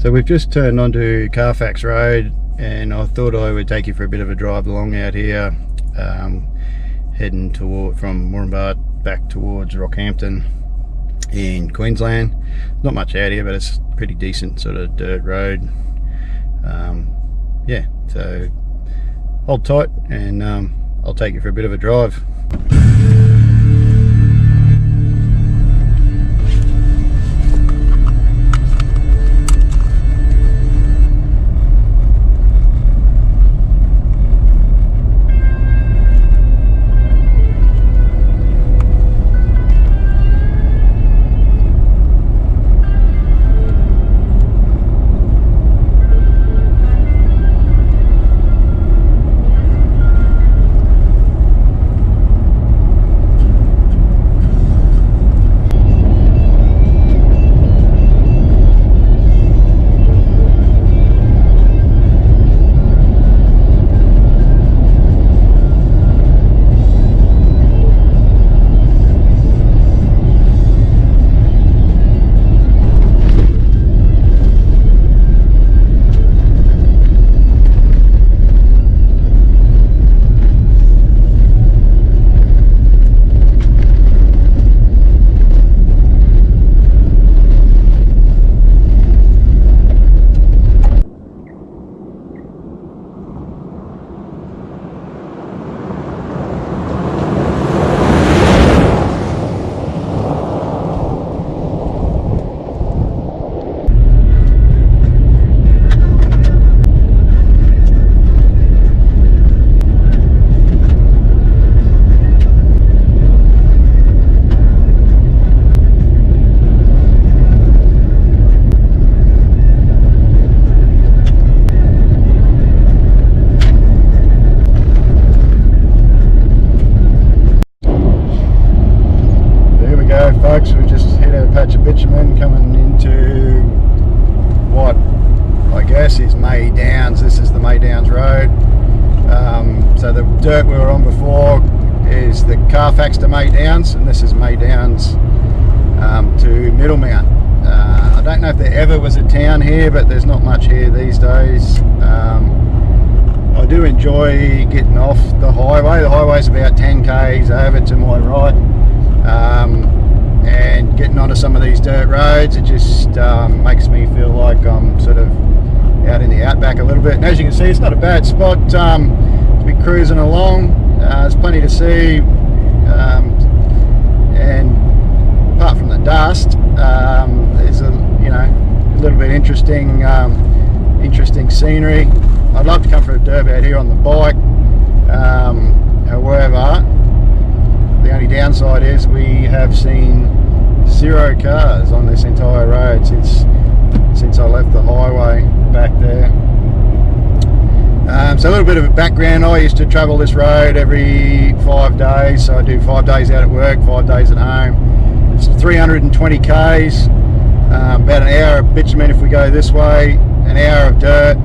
So we've just turned onto Carfax Road, and I thought I would take you for a bit of a drive along out here, heading from Moranbah back towards Rockhampton in Queensland. Not much out here, but it's pretty decent sort of dirt road. Yeah, so hold tight and I'll take you for a bit of a drive. Folks, we just hit a patch of bitumen coming into what I guess is May Downs. This is the May Downs Road. So the dirt we were on before is the Carfax to May Downs, and this is May Downs to Middlemount. I don't know if there ever was a town here, but there's not much here these days. I do enjoy getting off the highway. The highway's about 10 k's over to my right. And getting onto some of these dirt roads, it just makes me feel like I'm sort of out in the outback a little bit. And as you can see, it's not a bad spot to be cruising along. There's plenty to see, and apart from the dust, there's a little bit interesting scenery. I'd love to come for a derb out here on the bike. However, the only downside is we have seen 0 cars on this entire road since I left the highway back there. So a little bit of a background. I used to travel this road every 5 days, so I do 5 days out at work, 5 days at home. It's 320 k's, about an hour of bitumen if we go this way, an hour of dirt,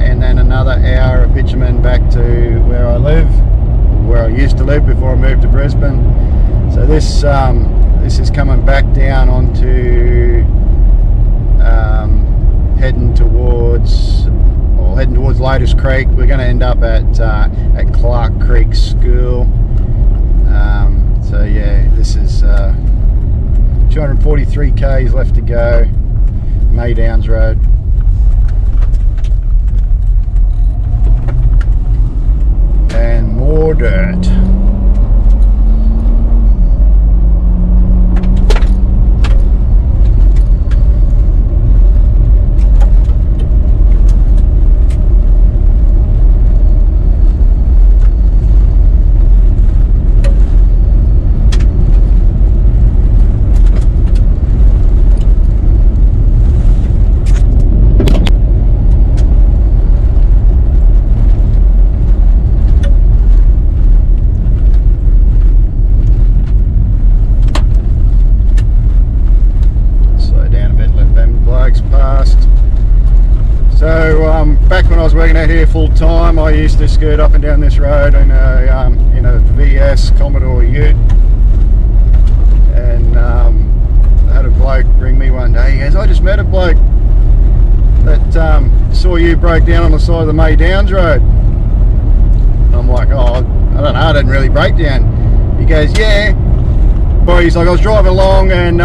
and then another hour of bitumen back to where I live, where I used to live before I moved to Brisbane. So this is coming back down onto heading towards Lotus Creek. We're going to end up at Clark Creek School. So yeah, this is 243 k's left to go, May Downs Road. And more dirt. Back when I was working out here full time, I used to skirt up and down this road in a VS Commodore Ute, and I had a bloke ring me one day. He goes, "I just met a bloke that saw you broke down on the side of the May Downs Road. I'm like, oh, I don't know, I didn't really break down. He goes, yeah. But he's like, I was driving along and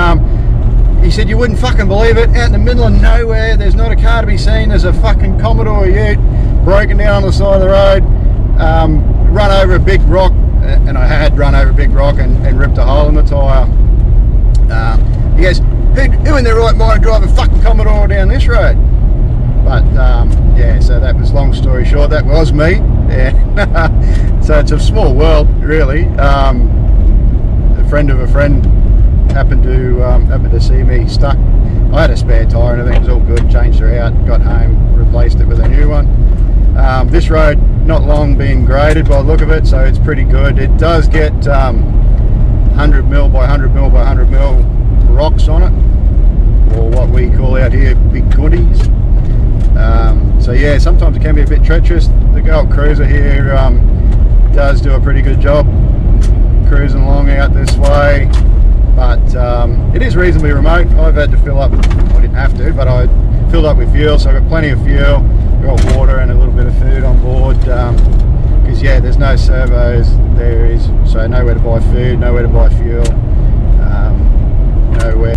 he said, you wouldn't fucking believe it, out in the middle of nowhere, there's not a car to be seen, there's a fucking Commodore Ute broken down on the side of the road, run over a big rock, and I had run over a big rock and ripped a hole in the tyre. He goes, who in their right mind drive a fucking Commodore down this road? But yeah, so that was, long story short, that was me. Yeah. So it's a small world, really. A friend of a friend happened to see me stuck. I had a spare tyre and everything was all good, changed her out, got home, replaced it with a new one. This road not long being graded by the look of it, so it's pretty good. It does get 100 mil by 100 mil by 100 mil rocks on it, or what we call out here big goodies. So yeah, sometimes it can be a bit treacherous. The Gold Cruiser here does do a pretty good job cruising along out this way, but it is reasonably remote. I've had to fill up, I didn't have to, but I filled up with fuel, so I've got plenty of fuel, got water and a little bit of food on board, because yeah, there's no servos, there is, so nowhere to buy food, nowhere to buy fuel, nowhere.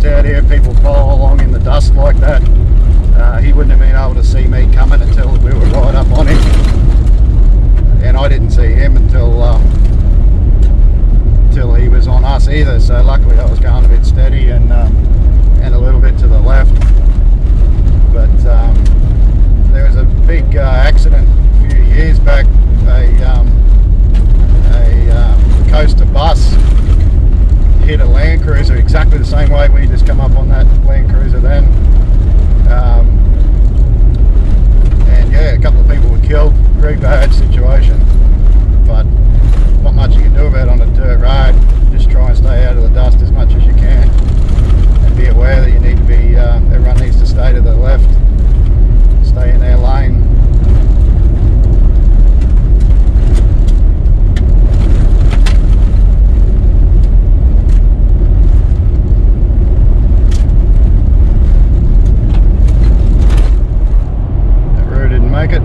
Out here, people follow along in the dust like that. He wouldn't have been able to see me coming until we were right up on him, and I didn't see him until he was on us either. So luckily I was going a bit steady and a little bit to the left. But there was a big accident a few years back. A coaster bus hit a Land Cruiser exactly the same way we just come up on that Land Cruiser then, and yeah, a couple of people were killed. Very bad situation, but not much you can do about it on a dirt road. Just try and stay out of the dust as much as you can, and be aware that you need to be everyone needs to stay to the left, stay in their lane. Make it.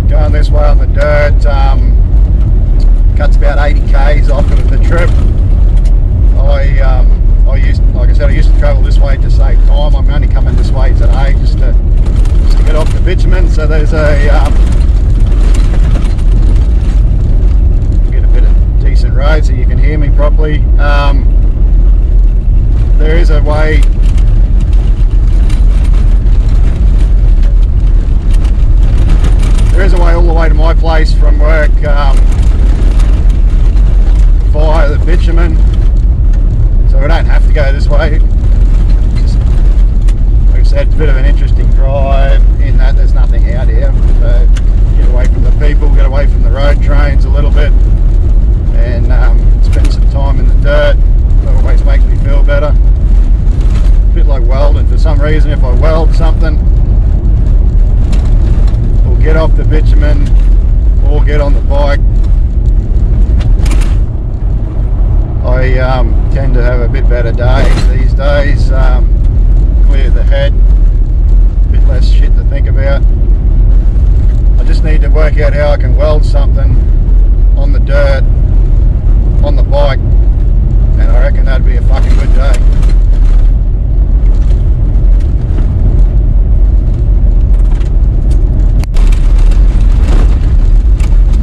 Going this way on the dirt. Cuts about 80 k's off of the trip. I used to travel this way to save time. I'm only coming this way today just to get off the bitumen. So there's a get a bit of decent road so you can hear me properly. There is a way. There is a way all the way to my place from work. Via the bitumen, so we don't have to go this way. Just, like I said, it's a bit of an interesting drive in that there's nothing out here, so get away from the people, get away from the road trains a little bit, and spend some time in the dirt. That always makes me feel better. A bit like welding. For some reason, if I weld something, or get off the bitumen, or get on the bike, I tend to have a bit better day these days. Clear the head, a bit less shit to think about. I just need to work out how I can weld something on the dirt, on the bike, and I reckon that'd be a fucking good day.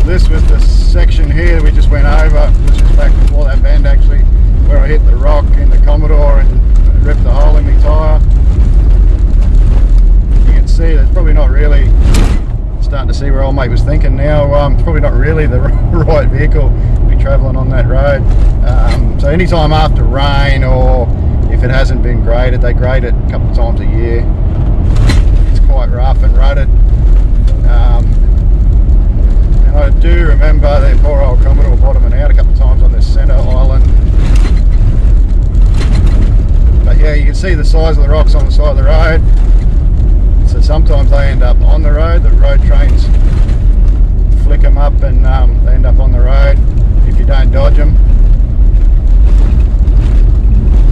This was the section here we just went over. This was back before that bend actually, where I hit the rock in the Commodore and ripped the hole in my tyre. You can see that's probably not really, starting to see where old mate was thinking now. It's probably not really the right vehicle to be travelling on that road. So anytime after rain, or if it hasn't been graded, they grade it a couple of times a year. It's quite rough and rutted. And I do remember that poor old Commodore bottoming out a couple of times on this centre island. But yeah, you can see the size of the rocks on the side of the road. So sometimes they end up on the road trains flick them up and they end up on the road if you don't dodge them.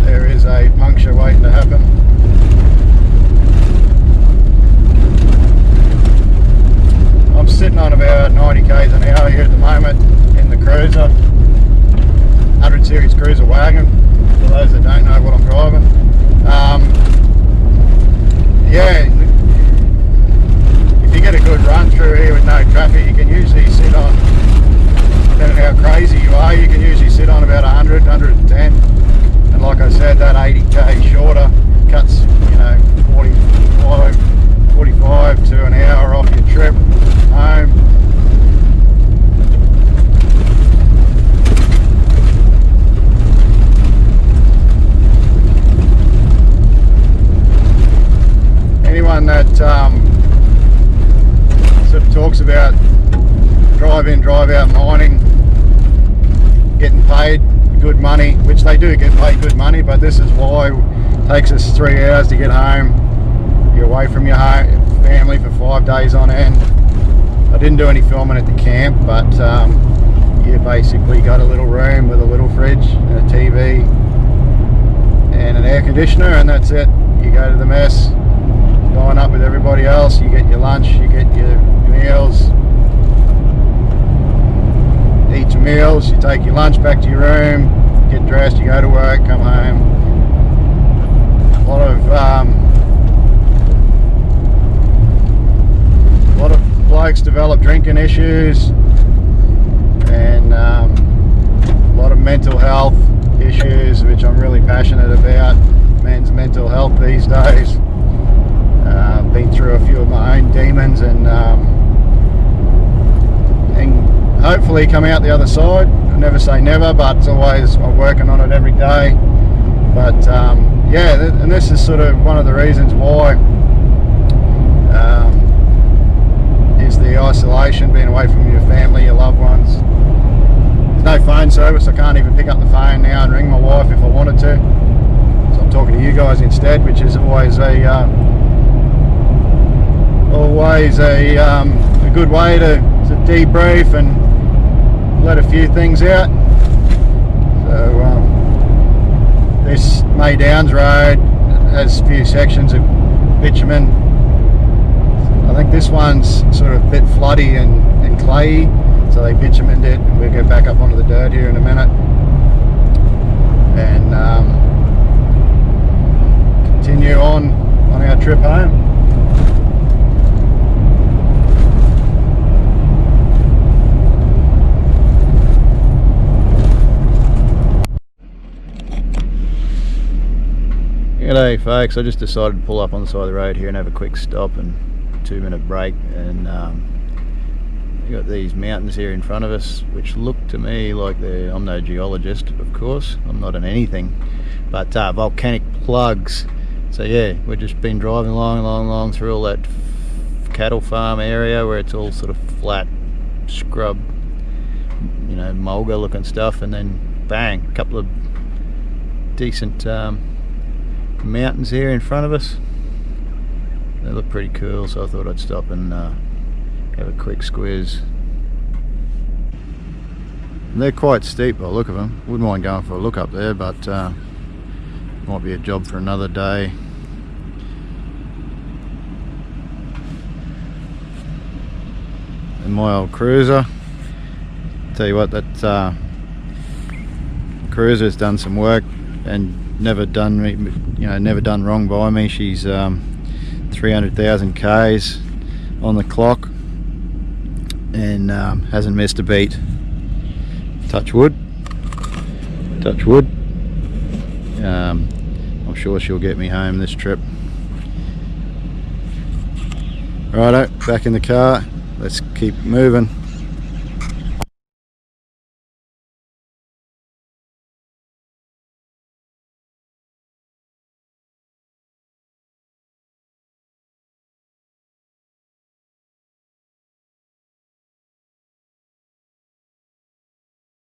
There is a puncture waiting to happen. I'm sitting on about 90 k's an hour here at the moment in the Cruiser, 100 series Cruiser wagon, for those that don't know what I'm driving. Yeah, if you get a good run through here with no traffic, you can usually sit on, depending on how crazy you are, you can usually sit on about 100, 110. And like I said, that 80k shorter cuts, you know, 45 to an hour off your trip home. Anyone that sort of talks about drive in, drive out mining, getting paid good money, which they do get paid good money, but this is why it takes us 3 hours to get home. You're away from your family for 5 days on end. I didn't do any filming at the camp, but you basically got a little room with a little fridge and a TV and an air conditioner, and that's it. You go to the mess, line up with everybody else, you get your lunch, you get your meals, eat your meals, you take your lunch back to your room, get dressed, you go to work, come home. A lot of blokes develop drinking issues, and a lot of mental health issues, which I'm really passionate about. Men's mental health these days. Been through a few of my own demons, and hopefully come out the other side. I never say never, but it's always, I'm working on it every day. But yeah, and this is sort of one of the reasons why, is the isolation, being away from your family, your loved ones. There's no phone service. I can't even pick up the phone now and ring my wife if I wanted to. So I'm talking to you guys instead, which is always a good way to debrief and let a few things out. So this May Downs Road has a few sections of bitumen. I think this one's sort of a bit floody and clayey, so they bitumened it, and we'll get back up onto the dirt here in a minute and continue on our trip home. G'day folks, I just decided to pull up on the side of the road here and have a quick stop and 2-minute break, and we've got these mountains here in front of us which look to me like I'm no geologist, of course, I'm not in anything, but volcanic plugs. So yeah, we've just been driving along through all that cattle farm area where it's all sort of flat scrub, you know, mulga looking stuff, and then bang, a couple of decent mountains here in front of us. They look pretty cool, so I thought I'd stop and have a quick squiz. They're quite steep by the look of them. Wouldn't mind going for a look up there, but might be a job for another day. And my old cruiser. Tell you what, that cruiser's done some work and never done me, never done wrong by me. She's 300,000 Ks on the clock and hasn't missed a beat. Touch wood. Touch wood. I'm sure she'll get me home this trip. Righto, back in the car. Let's keep moving.